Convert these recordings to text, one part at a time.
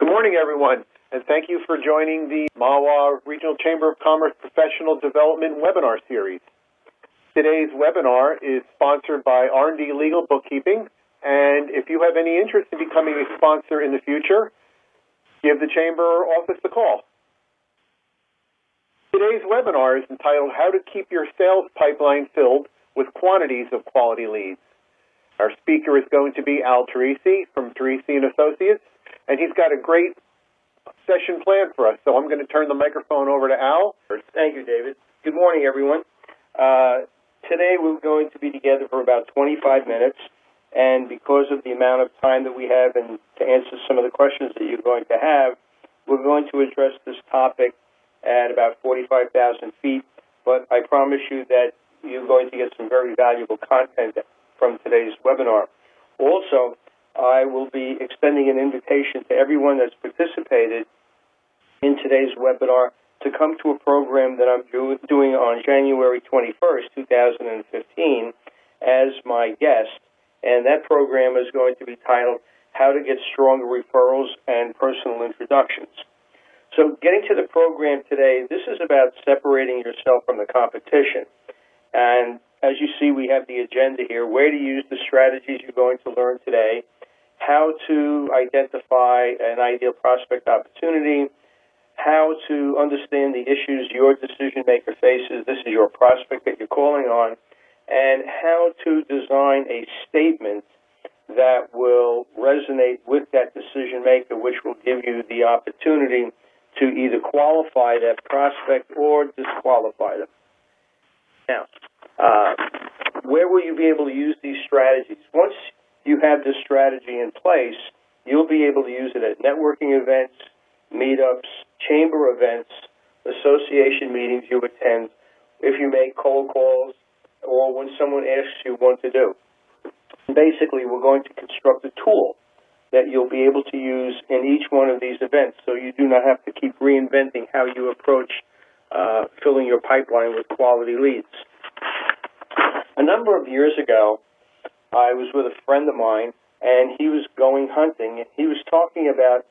Good morning, everyone, and thank you for joining the Mahwah Regional Chamber of Commerce Professional Development webinar series. Today's webinar is sponsored by R&D Legal Bookkeeping, and if you have any interest in becoming a sponsor in the future, give the Chamber office a call. Today's webinar is entitled How to Keep Your Sales Pipeline Filled with Quantities of Quality Leads. Our speaker is going to be Al Teresi from Teresi & Associates, and he's got a great session planned for us. So I'm going to turn the microphone over to Al. Thank you, David. Good morning, everyone. Today we're going to be together for about 25 minutes, and because of the amount of time that we have and to answer some of the questions that you're going to have, we're going to address this topic at about 45,000 feet, but I promise you that you're going to get some very valuable content from today's webinar. Also, I will be extending an invitation to everyone that's participated in today's webinar to come to a program that I'm doing on January 21st, 2015 as my guest, and that program is going to be titled How to Get Stronger Referrals and Personal Introductions. So getting to the program today, this is about separating yourself from the competition. And as you see, we have the agenda here, where to use the strategies you're going to learn today, how to identify an ideal prospect opportunity, how to understand the issues your decision maker faces, this is your prospect that you're calling on, and how to design a statement that will resonate with that decision maker, which will give you the opportunity to either qualify that prospect or disqualify them. Now, where will you be able to use these strategies? Once you have this strategy in place, you'll be able to use it at networking events, meetups, chamber events, association meetings you attend, if you make cold calls, or when someone asks you what to do. Basically, we're going to construct a tool that you'll be able to use in each one of these events, so you do not have to keep reinventing how you approach filling your pipeline with quality leads. A number of years ago, I was with a friend of mine, and he was going hunting, and he was talking about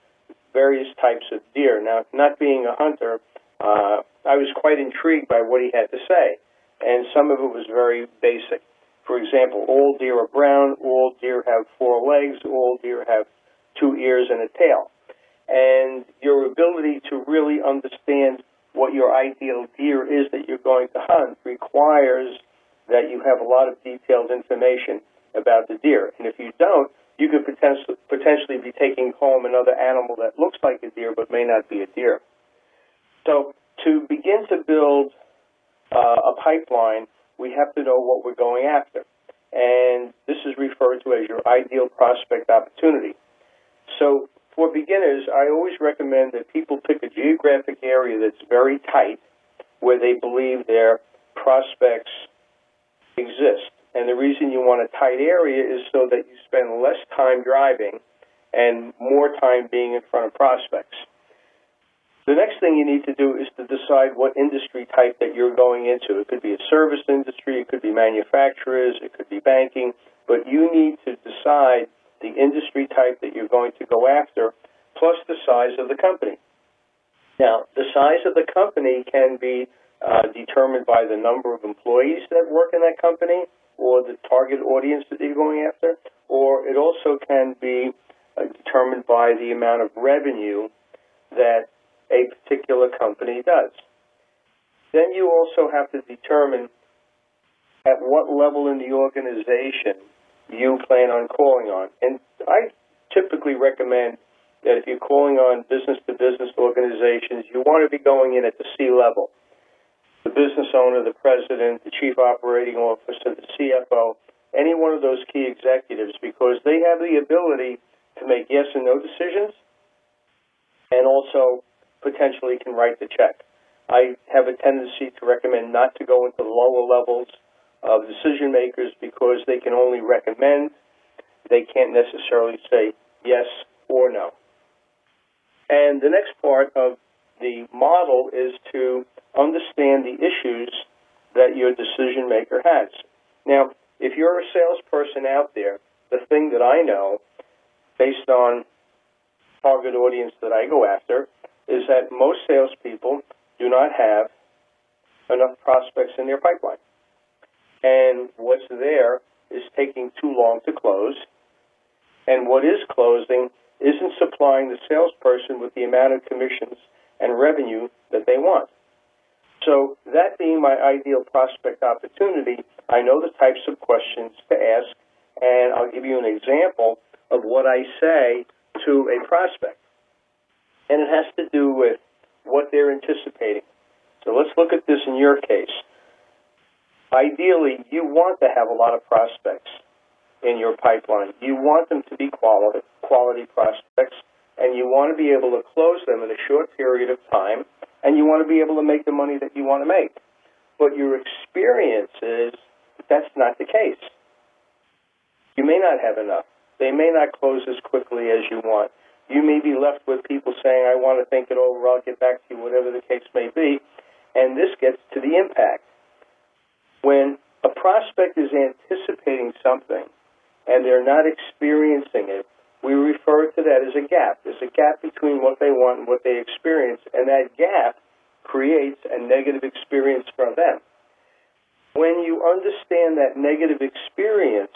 various types of deer. Now, not being a hunter, I was quite intrigued by what he had to say, and some of it was very basic. For example, all deer are brown, all deer have 4 legs, all deer have 2 ears and a tail. And your ability to really understand what your ideal deer is that you're going to hunt requires that you have a lot of detailed information about the deer. And if you don't, you could potentially be taking home another animal that looks like a deer but may not be a deer. So to begin to build a pipeline, we have to know what we're going after. And this is referred to as your ideal prospect opportunity. So for beginners, I always recommend that people pick a geographic area that's very tight where they believe their prospects exist. And the reason you want a tight area is so that you spend less time driving and more time being in front of prospects. The next thing you need to do is to decide what industry type that you're going into. It could be a service industry, it could be manufacturers, it could be banking, but you need to decide the industry type that you're going to go after, plus the size of the company. Now, the size of the company can be determined by the number of employees that work in that company, or the target audience that you're going after, or it also can be determined by the amount of revenue that a particular company does. Then you also have to determine at what level in the organization you plan on calling on. And I typically recommend that if you're calling on business-to-business organizations, you want to be going in at the C level. The business owner, the president, the chief operating officer, the CFO, any one of those key executives, because they have the ability to make yes and no decisions and also potentially can write the check. I have a tendency to recommend not to go into the lower levels of decision makers because they can only recommend. They can't necessarily say yes or no. And the next part of the model is to understand the issues that your decision maker has. Now, if you're a salesperson out there, the thing that I know, based on target audience that I go after is that most salespeople do not have enough prospects in their pipeline. And what's there is taking too long to close, and what is closing isn't supplying the salesperson with the amount of commissions and revenue that they want. So that being my ideal prospect opportunity, I know the types of questions to ask, and I'll give you an example of what I say to a prospect. And it has to do with what they're anticipating. So let's look at this in your case. Ideally, you want to have a lot of prospects in your pipeline. You want them to be quality prospects, and you want to be able to close them in a short period of time, and you want to be able to make the money that you want to make. But your experience is that's not the case. You may not have enough. They may not close as quickly as you want. You may be left with people saying, I want to think it over, I'll get back to you, whatever the case may be. And this gets to the impact. When a prospect is anticipating something and they're not experiencing it, we refer to that as a gap. There's a gap between what they want and what they experience, and that gap creates a negative experience for them. When you understand that negative experience,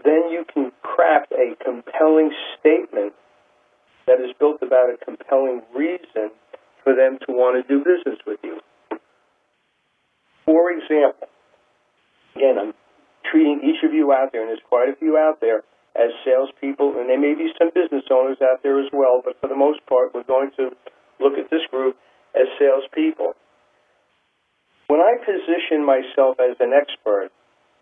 then you can craft a compelling statement that is built about a compelling reason for them to want to do business with you. For example, again, I'm treating each of you out there, and there's quite a few out there, as salespeople, and there may be some business owners out there as well, but for the most part, we're going to look at this group as salespeople. When I position myself as an expert,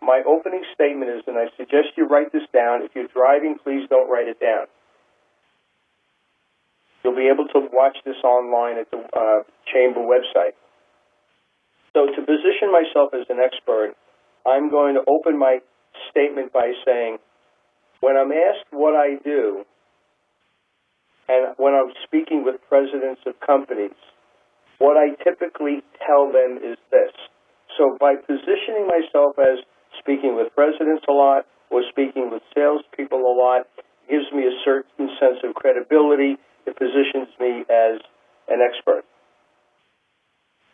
my opening statement is, and I suggest you write this down. If you're driving, please don't write it down. You'll be able to watch this online at the Chamber website. So to position myself as an expert, I'm going to open my statement by saying, when I'm asked what I do, and when I'm speaking with presidents of companies, what I typically tell them is this. So by positioning myself as speaking with presidents a lot or speaking with salespeople a lot, gives me a certain sense of credibility. It positions me as an expert.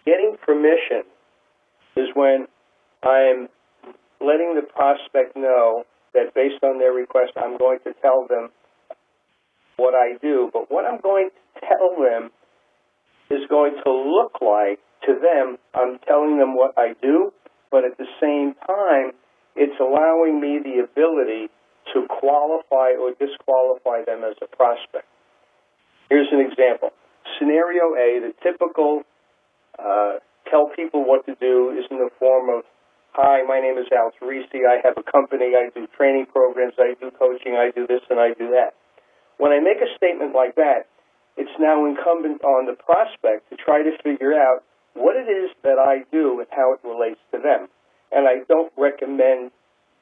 Getting permission is when I'm letting the prospect know that based on their request, I'm going to tell them what I do. But what I'm going to tell them is going to look like, to them, I'm telling them what I do, but at the same time, it's allowing me the ability to qualify or disqualify them as a prospect. Here's an example. Scenario A, the typical tell people what to do is in the form of, hi, my name is Al Teresi. I have a company. I do training programs. I do coaching. I do this and I do that. When I make a statement like that, it's now incumbent on the prospect to try to figure out what it is that I do and how it relates to them. And I don't recommend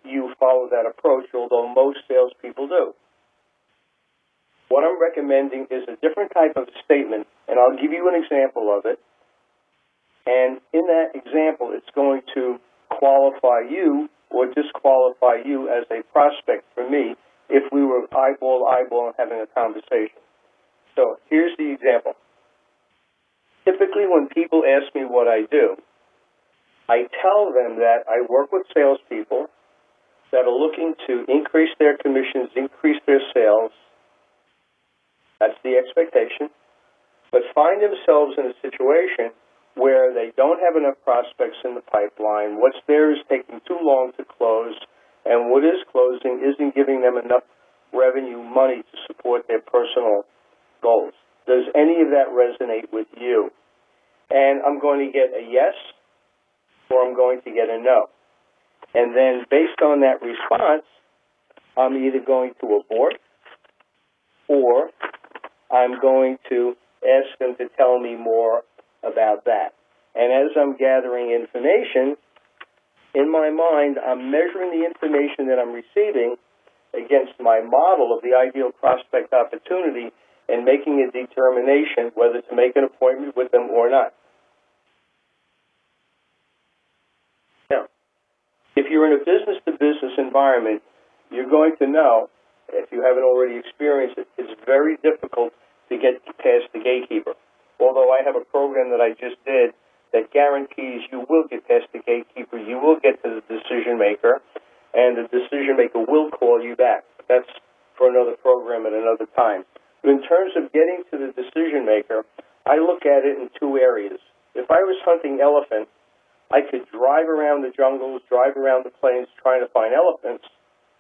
you follow that approach, although most salespeople do. What I'm recommending is a different type of statement, and I'll give you an example of it. And in that example, it's going to qualify you or disqualify you as a prospect for me if we were eyeball to eyeball and having a conversation. So here's the example. Typically when people ask me what I do, I tell them that I work with salespeople that are looking to increase their commissions, increase their sales. That's the expectation. But find themselves in a situation where they don't have enough prospects in the pipeline, what's there is taking too long to close, and what is closing isn't giving them enough revenue money to support their personal goals. Does any of that resonate with you? And I'm going to get a yes, or I'm going to get a no. And then based on that response, I'm either going to abort, or I'm going to ask them to tell me more about that. And as I'm gathering information, in my mind, I'm measuring the information that I'm receiving against my model of the ideal prospect opportunity and making a determination whether to make an appointment with them or not. Now, if you're in a business-to-business environment, you're going to know if you haven't already experienced it, it's very difficult to get past the gatekeeper. Although I have a program that I just did that guarantees you will get past the gatekeeper, you will get to the decision maker, and the decision maker will call you back. That's for another program at another time. But in terms of getting to the decision maker, I look at it in two areas. If I was hunting elephant, I could drive around the jungles, drive around the plains trying to find elephants,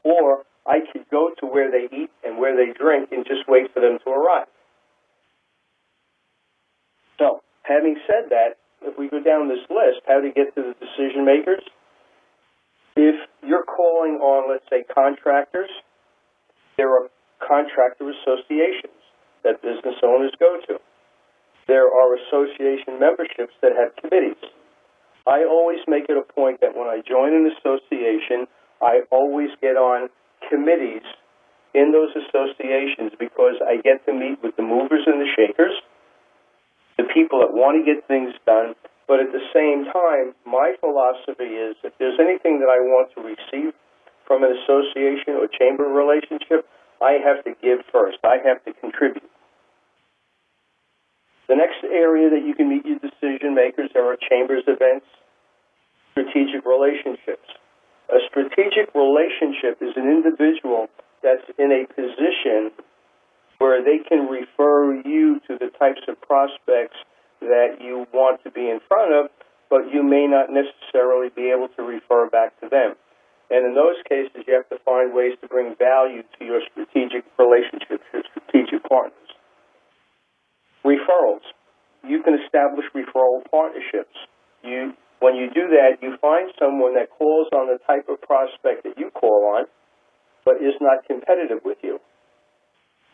or I could go to where they eat and where they drink and just wait for them to arrive. So, having said that, if we go down this list, how to get to the decision makers, if you're calling on, let's say, contractors, there are contractor associations that business owners go to. There are association memberships that have committees. I always make it a point that when I join an association, I always get on committees in those associations because I get to meet with the movers and the shakers, the people that want to get things done, but at the same time, my philosophy is if there's anything that I want to receive from an association or chamber relationship, I have to give first. I have to contribute. The next area that you can meet your decision makers, there are chambers events, strategic relationships. A strategic relationship is an individual that's in a position where they can refer you to the types of prospects that you want to be in front of, but you may not necessarily be able to refer back to them. And in those cases, you have to find ways to bring value to your strategic relationships, your strategic partners. Referrals. You can establish referral partnerships. When you do that, you find someone that calls on the type of prospect that you call on, but is not competitive with you.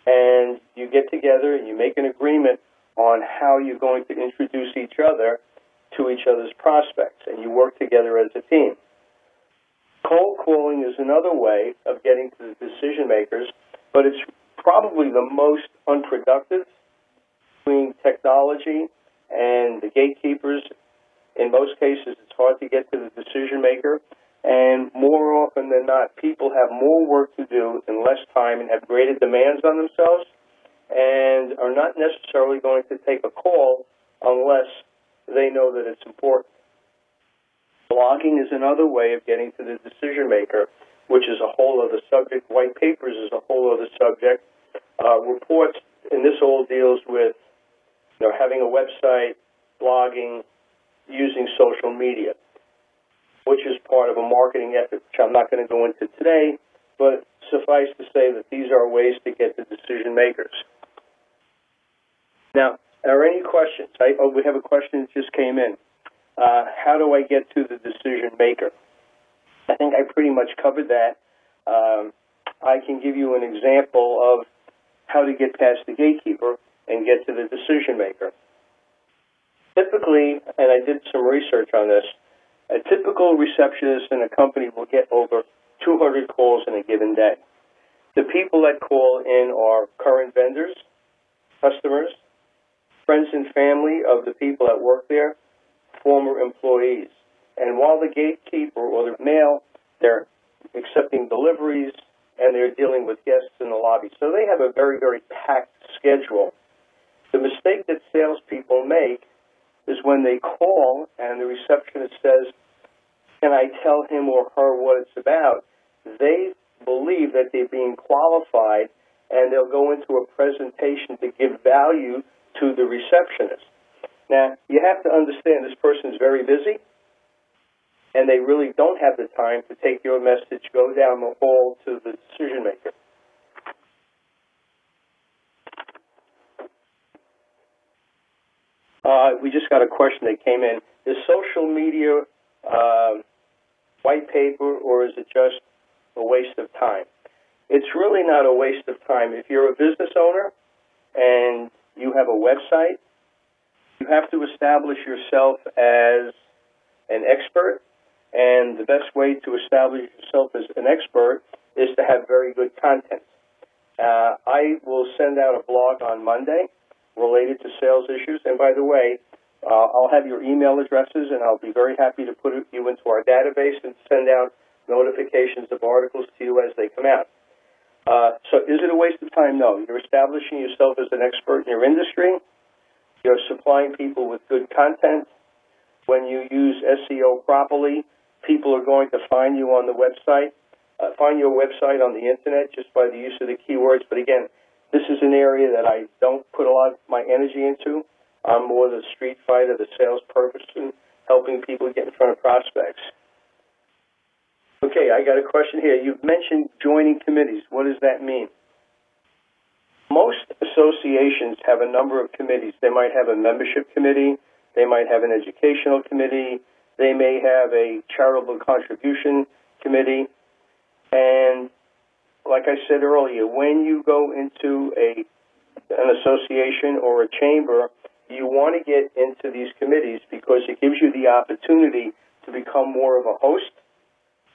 And you get together and you make an agreement on how you're going to introduce each other to each other's prospects, and you work together as a team. Cold calling is another way of getting to the decision makers, but it's probably the most unproductive between technology and the gatekeepers. In most cases, it's hard to get to the decision maker, and more often than not, people have more work to do in less time and have greater demands on themselves and are not necessarily going to take a call unless they know that it's important. Blogging is another way of getting to the decision maker, which is a whole other subject. White papers is a whole other subject. Reports, and this all deals with having a website, blogging, using social media, which is part of a marketing effort, which I'm not going to go into today, but suffice to say that these are ways to get to decision makers. Now, are any questions? We have a question that just came in. How do I get to the decision maker? I think I pretty much covered that. I can give you an example of how to get past the gatekeeper and get to the decision maker. Typically, and I did some research on this, a typical receptionist in a company will get over 200 calls in a given day. The people that call in are current vendors, customers, friends and family of the people that work there, former employees. And while the gatekeeper or the mail, they're accepting deliveries and they're dealing with guests in the lobby. So they have a very, very packed schedule. The mistake that salespeople make is when they call and the receptionist says, "Can I tell him or her what it's about?" They believe that they're being qualified and they'll go into a presentation to give value to the receptionist. Now, you have to understand this person is very busy and they really don't have the time to take your message, go down the hall to the decision maker. We just got a question that came in. Is social media white paper, or is it just a waste of time? It's really not a waste of time. If you're a business owner and you have a website, you have to establish yourself as an expert, and the best way to establish yourself as an expert is to have very good content. I will send out a blog on Monday related to sales issues, and by the way, I'll have your email addresses, and I'll be very happy to put you into our database and send out notifications of articles to you as they come out. So is it a waste of time? No. You're establishing yourself as an expert in your industry. You're supplying people with good content. When you use SEO properly, people are going to find you on the website, find your website on the Internet just by the use of the keywords. But again, this is an area that I don't put a lot of my energy into. I'm more the street fighter, the salesperson, helping people get in front of prospects. Okay, I got a question here. You've mentioned joining committees. What does that mean? Most associations have a number of committees. They might have a membership committee. They might have an educational committee. They may have a charitable contribution committee. And like I said earlier, when you go into an association or a chamber, you want to get into these committees because it gives you the opportunity to become more of a host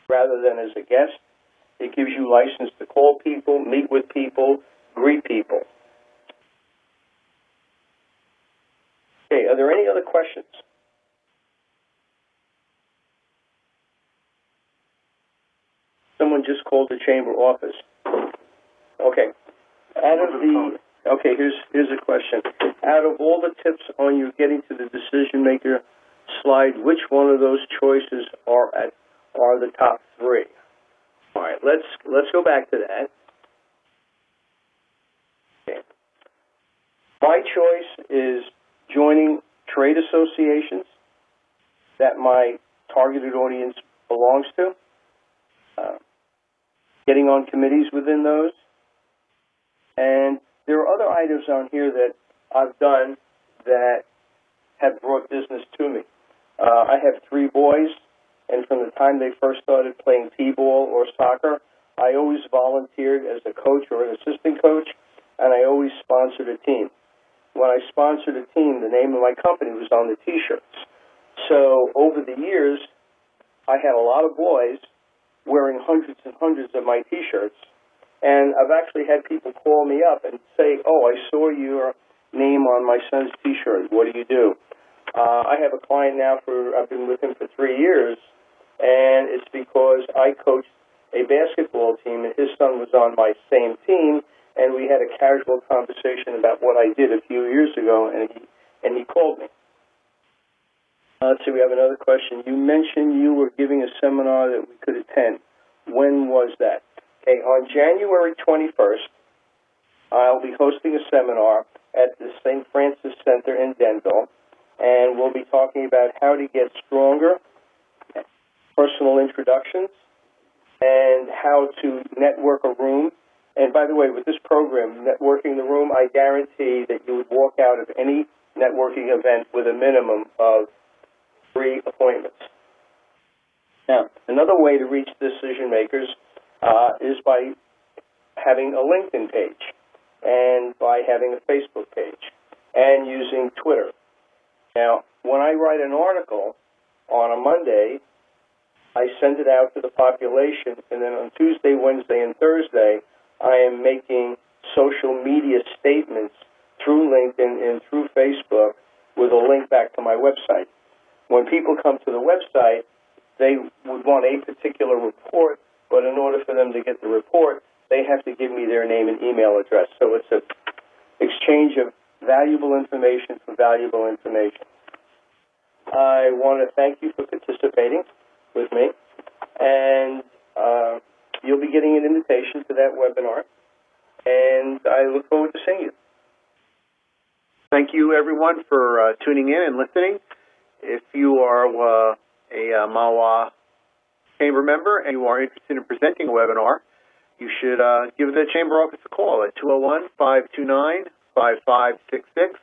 rather than as a guest. It gives you license to call people, meet with people, greet people. Okay, are there any other questions? Someone just called the chamber office. Okay. Here's a question. Out of all the tips on you getting to the decision maker slide, which one of those choices are the top three? All right, let's go back to that. Okay. My choice is joining trade associations that my targeted audience belongs to, getting on committees within those, and there are other items on here that I've done that have brought business to me. I have 3 boys, and from the time they first started playing t-ball or soccer, I always volunteered as a coach or an assistant coach, and I always sponsored a team. When I sponsored a team, the name of my company was on the T-shirts. So over the years, I had a lot of boys wearing hundreds and hundreds of my T-shirts, and I've actually had people call me up and say, "Oh, I saw your name on my son's T-shirt. What do you do?" I have a client now I've been with him for 3 years, and it's because I coached a basketball team, and his son was on my same team, and we had a casual conversation about what I did a few years ago, and he called me. Let's see, we have another question. You mentioned you were giving a seminar that we could attend. When was that? Okay, on January 21st, I'll be hosting a seminar at the St. Francis Center in Denville, and we'll be talking about how to get stronger, personal introductions, and how to network a room. And by the way, with this program, Networking the Room, I guarantee that you would walk out of any networking event with a minimum of 3 appointments. Now, another way to reach decision makers is by having a LinkedIn page and by having a Facebook page and using Twitter. Now, when I write an article on a Monday, I send it out to the population, and then on Tuesday, Wednesday, and Thursday, I am making social media statements through LinkedIn and through Facebook with a link back to my website. When people come to the website, they would want a particular report, but in order for them to get the report, they have to give me their name and email address. So it's an exchange of valuable information for valuable information. I want to thank you for participating with me, and you'll be getting an invitation to that webinar, and I look forward to seeing you. Thank you, everyone, for tuning in and listening. If you are a MAWA Chamber member and you are interested in presenting a webinar, you should give the Chamber office a call at 201-529-5566.